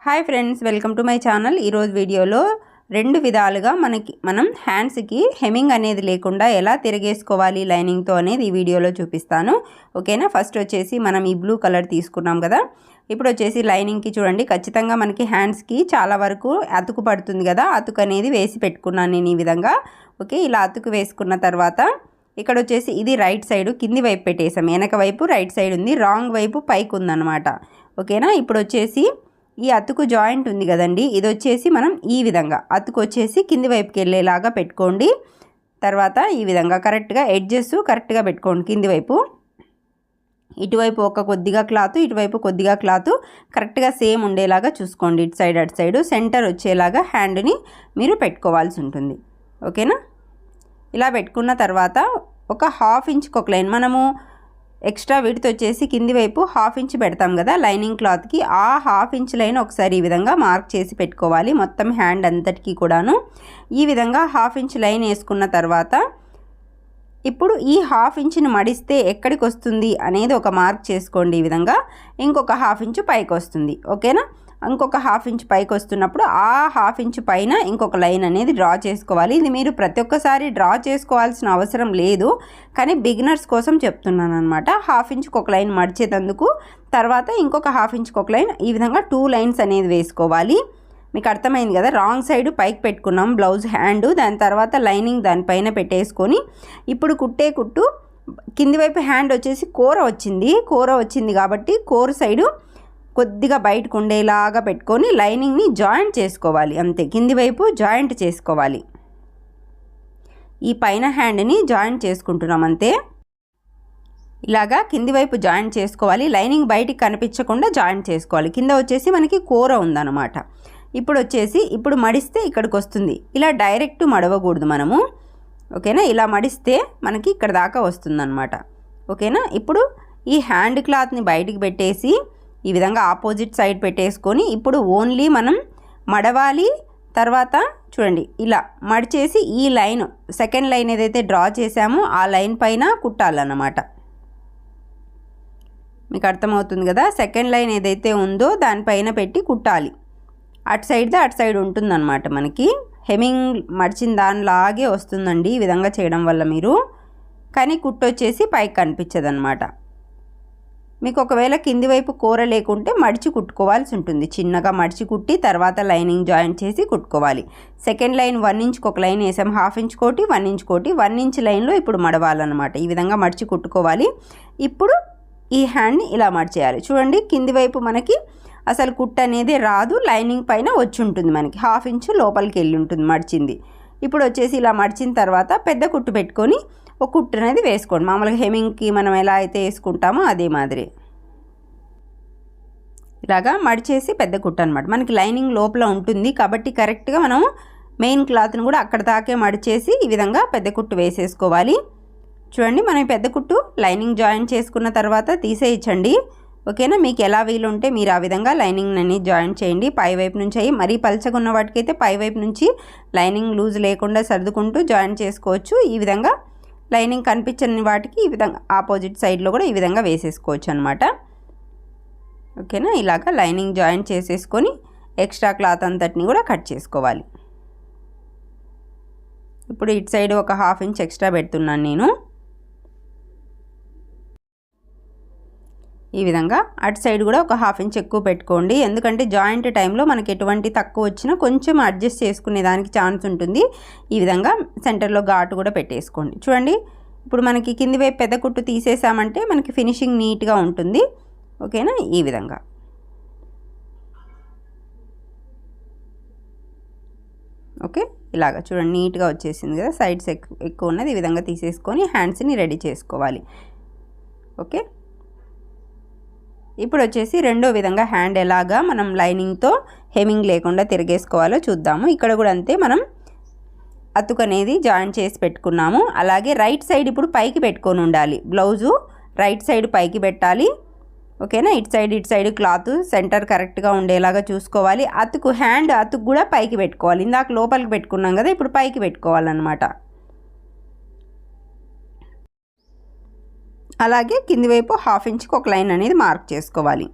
Hi friends, welcome to my channel. ఈరోజు వీడియోలో రెండు విధాలుగా మనం హ్యాండ్స్కి హెమ్మింగ్ అనేది లేకుండా ఎలా తిరిగేసుకోవాలి లైనింగ్తో అనేది ఈ వీడియోలో చూపిస్తాను. ఓకేనా. ఫస్ట్ వచ్చేసి మనం ఈ బ్లూ కలర్ తీసుకున్నాం కదా. ఇప్పుడు వచ్చేసి లైనింగ్కి చూడండి, ఖచ్చితంగా మనకి హ్యాండ్స్కి చాలా వరకు అతుకు పడుతుంది కదా. అతుకు అనేది వేసి పెట్టుకున్నాను నేను ఈ విధంగా. ఓకే, ఇలా అతుకు వేసుకున్న తర్వాత ఇక్కడ వచ్చేసి ఇది రైట్ సైడ్ కింది వైపు పెట్టేసాం. వెనక వైపు రైట్ సైడ్ ఉంది, రాంగ్ వైపు పైకి ఉందన్నమాట. ఓకేనా. ఇప్పుడు వచ్చేసి ఈ అతుకు జాయింట్ ఉంది కదండి, ఇది వచ్చేసి మనం ఈ విధంగా అతుకు వచ్చేసి కింది వైపుకి వెళ్ళేలాగా పెట్టుకోండి. తర్వాత ఈ విధంగా కరెక్ట్గా ఎడ్జెస్ కరెక్ట్గా పెట్టుకోండి. కింది వైపు ఇటువైపు ఒక కొద్దిగా క్లాత్, ఇటువైపు కొద్దిగా క్లాత్ కరెక్ట్గా సేమ్ ఉండేలాగా చూసుకోండి. ఇటు సైడ్ అటు సైడు సెంటర్ వచ్చేలాగా హ్యాండ్ని మీరు పెట్టుకోవాల్సి ఉంటుంది. ఓకేనా. ఇలా పెట్టుకున్న తర్వాత ఒక హాఫ్ ఇంచ్కి ఒక లైన్, మనము ఎక్స్ట్రా విడ్త్ వచ్చేసి కింది వైపు హాఫ్ ఇంచ్ పెడతాం కదా లైనింగ్ క్లాత్కి, ఆ హాఫ్ ఇంచ్ లైన్ ఒకసారి ఈ విధంగా మార్క్ చేసి పెట్టుకోవాలి మొత్తం హ్యాండ్ అంతటికి కూడాను. ఈ విధంగా హాఫ్ ఇంచ్ లైన్ వేసుకున్న తర్వాత ఇప్పుడు ఈ హాఫ్ ఇంచ్ని మడిస్తే ఎక్కడికి వస్తుంది అనేది ఒక మార్క్ చేసుకోండి. ఈ విధంగా ఇంకొక హాఫ్ ఇంచ్ పైకి వస్తుంది. ఓకేనా. ఇంకొక హాఫ్ ఇంచ్ పైకి వస్తున్నప్పుడు ఆ హాఫ్ ఇంచ్ పైన ఇంకొక లైన్ అనేది డ్రా చేసుకోవాలి. ఇది మీరు ప్రతి ఒక్కసారి డ్రా చేసుకోవాల్సిన అవసరం లేదు, కానీ బిగినర్స్ కోసం చెప్తున్నాను అనమాట. హాఫ్ ఇంచ్కి ఒక లైన్ మడిచేటందుకు, తర్వాత ఇంకొక హాఫ్ ఇంచ్కి ఒక లైన్, ఈ విధంగా 2 లైన్స్ అనేది వేసుకోవాలి. మీకు అర్థమైంది కదా. రాంగ్ సైడ్ పైకి పెట్టుకున్నాం బ్లౌజ్ హ్యాండ్, దాని తర్వాత లైనింగ్ దానిపైన పెట్టేసుకొని ఇప్పుడు కుట్టే కుట్టు కింది వైపు హ్యాండ్ వచ్చేసి కూర వచ్చింది కాబట్టి కోర్ సైడు కొద్దిగా బయటకు ఉండేలాగా పెట్టుకొని లైనింగ్ని జాయింట్ చేసుకోవాలి. అంతే, కింది వైపు జాయింట్ చేసుకోవాలి. ఈ పైన హ్యాండ్ని జాయింట్ చేసుకుంటున్నాం అంతే. ఇలాగా కింది వైపు జాయింట్ చేసుకోవాలి. లైనింగ్ బయటికి కనిపించకుండా జాయింట్ చేసుకోవాలి. కింద వచ్చేసి మనకి కూర ఉందన్నమాట. ఇప్పుడు వచ్చేసి ఇప్పుడు మడిస్తే ఇక్కడికి వస్తుంది. ఇలా డైరెక్ట్ మడవకూడదు మనము. ఓకేనా. ఇలా మడిస్తే మనకి ఇక్కడ దాకా వస్తుందన్నమాట. ఓకేనా. ఇప్పుడు ఈ హ్యాండ్ క్లాత్ని బయటికి పెట్టేసి ఈ విధంగా ఆపోజిట్ సైడ్ పెట్టేసుకొని ఇప్పుడు ఓన్లీ మనం మడవాలి. తర్వాత చూడండి, ఇలా మడిచేసి ఈ లైన్ సెకండ్ లైన్ ఏదైతే డ్రా చేసామో ఆ లైన్ పైన కుట్టాలన్నమాట. మీకు అర్థమవుతుంది కదా. సెకండ్ లైన్ ఏదైతే ఉందో దానిపైన పెట్టి కుట్టాలి. అటు సైడ్ ఉంటుందన్నమాట. మనకి హెమ్మింగ్ మడిచిన దానిలాగే వస్తుందండి ఈ విధంగా చేయడం వల్ల మీరు, కానీ కుట్టు వచ్చేసి పైకి కనిపించదు అనమాట. మీకు ఒకవేళ కింది వైపు కూర లేకుంటే మడిచి కుట్టుకోవాల్సి ఉంటుంది. చిన్నగా మడిచి కుట్టి తర్వాత లైనింగ్ జాయింట్ చేసి కుట్టుకోవాలి. సెకండ్ లైన్ 1 ఇంచ్కి ఒక లైన్ వేసాం, హాఫ్ ఇంచ్ కోటి 1 ఇంచ్ కోటి 1 ఇంచ్ లైన్లో ఇప్పుడు మడవాలన్నమాట. ఈ విధంగా మడిచి కుట్టుకోవాలి. ఇప్పుడు ఈ హ్యాండ్ని ఇలా మడిచేయాలి. చూడండి, కింది వైపు మనకి అసలు కుట్టు అనేది రాదు, లైనింగ్ పైన వచ్చి ఉంటుంది. మనకి హాఫ్ ఇంచ్ లోపలికి వెళ్ళి ఉంటుంది మడిచింది. ఇప్పుడు వచ్చేసి ఇలా మడిచిన తర్వాత పెద్ద కుట్టు పెట్టుకొని ఒక కుట్టు అనేది వేసుకోండి. మామూలుగా హెమ్మింగ్కి మనం ఎలా అయితే వేసుకుంటామో అదే మాదిరి ఇలాగా మడిచేసి పెద్ద కుట్టు అనమాట. మనకి లైనింగ్ లోపల ఉంటుంది కాబట్టి కరెక్ట్గా మనం మెయిన్ క్లాత్ని కూడా అక్కడ దాకే మడిచేసి ఈ విధంగా పెద్ద కుట్టు వేసేసుకోవాలి. చూడండి, మనం పెద్ద కుట్టు లైనింగ్ జాయిన్ చేసుకున్న తర్వాత తీసేయచ్చండి. ఓకేనా. మీకు ఎలా వీలుంటే మీరు ఆ విధంగా లైనింగ్ అనేది జాయిన్ చేయండి. పై వైపు నుంచి అయ్యి మరీ పలచగా ఉన్న వాటికైతే పై వైపు నుంచి లైనింగ్ లూజ్ లేకుండా సర్దుకుంటూ జాయిన్ చేసుకోవచ్చు. ఈ విధంగా లైనింగ్ కనిపించని వాటికి ఈ విధంగా ఆపోజిట్ సైడ్లో కూడా ఈ విధంగా వేసేసుకోవచ్చు అనమాట. ఓకేనా. ఇలాగా లైనింగ్ జాయిన్ చేసేసుకొని ఎక్స్ట్రా క్లాత్ అంతటిని కూడా కట్ చేసుకోవాలి. ఇప్పుడు ఇటు సైడ్ ఒక హాఫ్ ఇంచ్ ఎక్స్ట్రా పెడుతున్నాను నేను. ఈ విధంగా అటు సైడ్ కూడా ఒక హాఫ్ ఇంచ్ ఎక్కువ పెట్టుకోండి, ఎందుకంటే జాయింట్ టైంలో మనకి ఎటువంటి తక్కువ వచ్చినా కొంచెం అడ్జస్ట్ చేసుకునే దానికి ఛాన్స్ ఉంటుంది. ఈ విధంగా సెంటర్లో ఘాటు కూడా పెట్టేసుకోండి. చూడండి, ఇప్పుడు మనకి కింది వైపు పెద్ద కుట్టు తీసేసామంటే మనకి ఫినిషింగ్ నీట్గా ఉంటుంది. ఓకేనా. ఈ విధంగా ఓకే, ఇలాగా చూడండి నీట్గా వచ్చేసింది కదా. సైడ్స్ ఎక్కువ ఉన్నది ఈ విధంగా తీసేసుకొని హ్యాండ్స్ని రెడీ చేసుకోవాలి. ఓకే. ఇప్పుడు వచ్చేసి రెండో విధంగా హ్యాండ్ ఎలాగా మనం లైనింగ్తో హెమ్మింగ్ లేకుండా తిరిగేసుకోవాలో చూద్దాము. ఇక్కడ కూడా అంతే, మనం అతుకు అనేది జాయిన్ చేసి పెట్టుకున్నాము. అలాగే రైట్ సైడ్ ఇప్పుడు పైకి పెట్టుకొని ఉండాలి. బ్లౌజు రైట్ సైడ్ పైకి పెట్టాలి. ఓకేనా. ఇటు సైడ్ క్లాత్ సెంటర్ కరెక్ట్గా ఉండేలాగా చూసుకోవాలి. అతుకు హ్యాండ్ అతుకు కూడా పైకి పెట్టుకోవాలి. ఇందాక లోపలికి పెట్టుకున్నాం కదా, ఇప్పుడు పైకి పెట్టుకోవాలన్నమాట. అలాగే కింది వైపు హాఫ్ ఇంచ్కి ఒక లైన్ అనేది మార్క్ చేసుకోవాలి.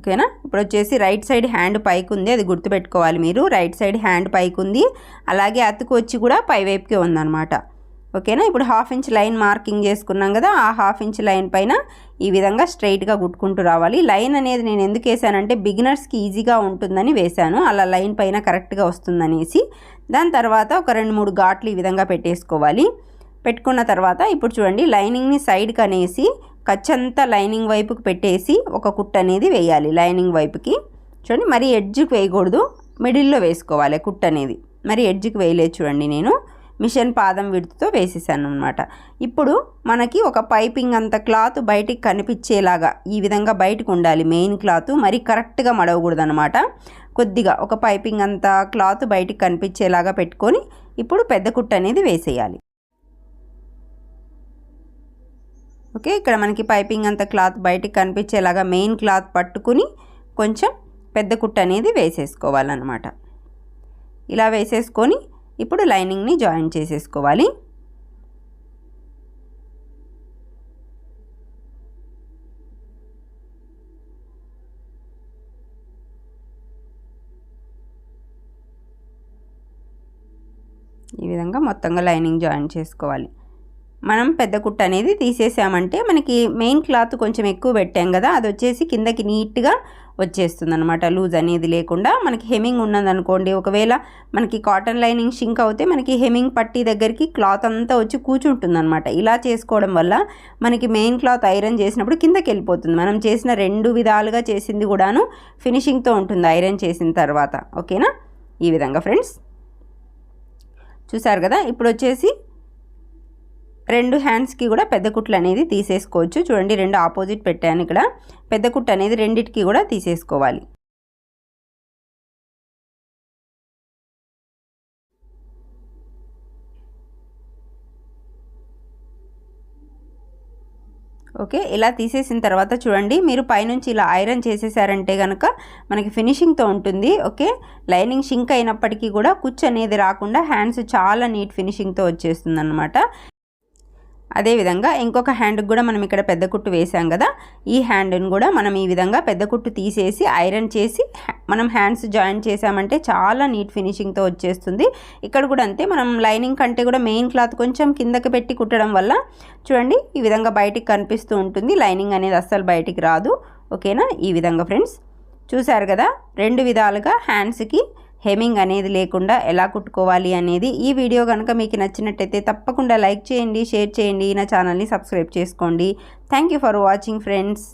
ఓకేనా. ఇప్పుడు వచ్చేసి రైట్ సైడ్ హ్యాండ్ పైకి ఉంది, అది గుర్తుపెట్టుకోవాలి మీరు. రైట్ సైడ్ హ్యాండ్ పైకి ఉంది, అలాగే అతుకు వచ్చి కూడా పైవైపుకే ఉందన్నమాట. ఓకేనా. ఇప్పుడు 1/2 ఇంచ్ లైన్ మార్కింగ్ చేసుకున్నాం కదా, ఆ 1/2 ఇంచ్ లైన్ పైన ఈ విధంగా స్ట్రైట్గా కుట్టుకుంటూ రావాలి. లైన్ అనేది నేను ఎందుకు వేసానంటే బిగినర్స్కి ఈజీగా ఉంటుందని వేశాను, అలా లైన్ పైన కరెక్ట్గా వస్తుందనేసి. దాని తర్వాత ఒక 2-3 ఘాట్లు ఈ విధంగా పెట్టేసుకోవాలి. పెట్టుకున్న తర్వాత ఇప్పుడు చూడండి, లైనింగ్ని సైడ్కి అనేసి ఖర్చంతా లైనింగ్ వైపుకి పెట్టేసి ఒక కుట్టు అనేది వేయాలి. లైనింగ్ వైపుకి చూడండి, మరి ఎడ్జ్కి వేయకూడదు, మిడిల్లో వేసుకోవాలి కుట్టు అనేది. మరి ఎడ్జ్కి వేయలేదు చూడండి, నేను మిషన్ పాదం విడుతుతో వేసేసాను అనమాట. ఇప్పుడు మనకి ఒక పైపింగ్ అంత క్లాత్ బయటికి కనిపించేలాగా ఈ విధంగా బయటకు ఉండాలి మెయిన్ క్లాత్, మరి కరెక్ట్గా మడవకూడదు అనమాట. కొద్దిగా ఒక పైపింగ్ అంత క్లాత్ బయటికి కనిపించేలాగా పెట్టుకొని ఇప్పుడు పెద్ద కుట్టు అనేది వేసేయాలి. ఓకే, ఇక్కడ మనకి పైపింగ్ అంత క్లాత్ బయటికి కనిపించేలాగా మెయిన్ క్లాత్ పట్టుకుని కొంచెం పెద్ద కుట్టు అనేది వేసేసుకోవాలన్నమాట. ఇలా వేసేసుకొని ఇప్పుడు లైనింగ్ని జాయిన్ చేసేసుకోవాలి. ఈ విధంగా మొత్తంగా లైనింగ్ జాయిన్ చేసుకోవాలి. మనం పెద్ద కుట్టు అనేది తీసేసామంటే మనకి మెయిన్ క్లాత్ కొంచెం ఎక్కువ పెట్టాం కదా, అది వచ్చేసి కిందకి నీట్గా వచ్చేస్తుంది అనమాట, లూజ్ అనేది లేకుండా. మనకి హెమ్మింగ్ ఉన్నదనుకోండి, ఒకవేళ మనకి కాటన్ లైనింగ్ షింక్ అవుతే మనకి హెమ్మింగ్ పట్టీ దగ్గరికి క్లాత్ అంతా వచ్చి కూర్చుంటుంది అనమాట. ఇలా చేసుకోవడం వల్ల మనకి మెయిన్ క్లాత్ ఐరన్ చేసినప్పుడు కిందకి వెళ్ళిపోతుంది. మనం చేసిన 2 విధాలుగా చేసింది కూడాను ఫినిషింగ్తో ఉంటుంది ఐరన్ చేసిన తర్వాత. ఓకేనా, ఈ విధంగా ఫ్రెండ్స్ చూసారు కదా. ఇప్పుడు వచ్చేసి 2 హ్యాండ్స్కి కూడా పెద్ద కుట్లు అనేది తీసేసుకోవచ్చు. చూడండి, 2 ఆపోజిట్ పెట్టాను ఇక్కడ. పెద్ద కుట్టు అనేది రెండిటికి కూడా తీసేసుకోవాలి. ఓకే, ఇలా తీసేసిన తర్వాత చూడండి, మీరు పైనుంచి ఇలా ఐరన్ చేసేసారంటే కనుక మనకి ఫినిషింగ్తో ఉంటుంది. ఓకే, లైనింగ్ షింక్ అయినప్పటికీ కూడా కుచ్చు అనేది రాకుండా హ్యాండ్స్ చాలా నీట్ ఫినిషింగ్తో వచ్చేస్తుంది అనమాట. అదేవిధంగా ఇంకొక హ్యాండ్కి కూడా మనం ఇక్కడ పెద్ద కుట్టు వేసాం కదా, ఈ హ్యాండ్ని కూడా మనం ఈ విధంగా పెద్ద కుట్టు తీసేసి ఐరన్ చేసి మనం హ్యాండ్స్ జాయిన్ చేసామంటే చాలా నీట్ ఫినిషింగ్తో వచ్చేస్తుంది. ఇక్కడ కూడా అంతే, మనం లైనింగ్ కంటే కూడా మెయిన్ క్లాత్ కొంచెం కిందకి పెట్టి కుట్టడం వల్ల చూడండి ఈ విధంగా బయటికి కనిపిస్తూ ఉంటుంది, లైనింగ్ అనేది అస్సలు బయటికి రాదు. ఓకేనా, ఈ విధంగా ఫ్రెండ్స్ చూసారు కదా, 2 విధాలుగా హ్యాండ్స్కి హెమ్మింగ్ అనేది లేకుండా ఎలా కుట్టుకోవాలి అనేది. ఈ వీడియో కనుక మీకు నచ్చినట్టయితే తప్పకుండా లైక్ చేయండి, షేర్ చేయండి, నా ఛానల్ని సబ్స్క్రైబ్ చేసుకోండి. Thank you for watching friends.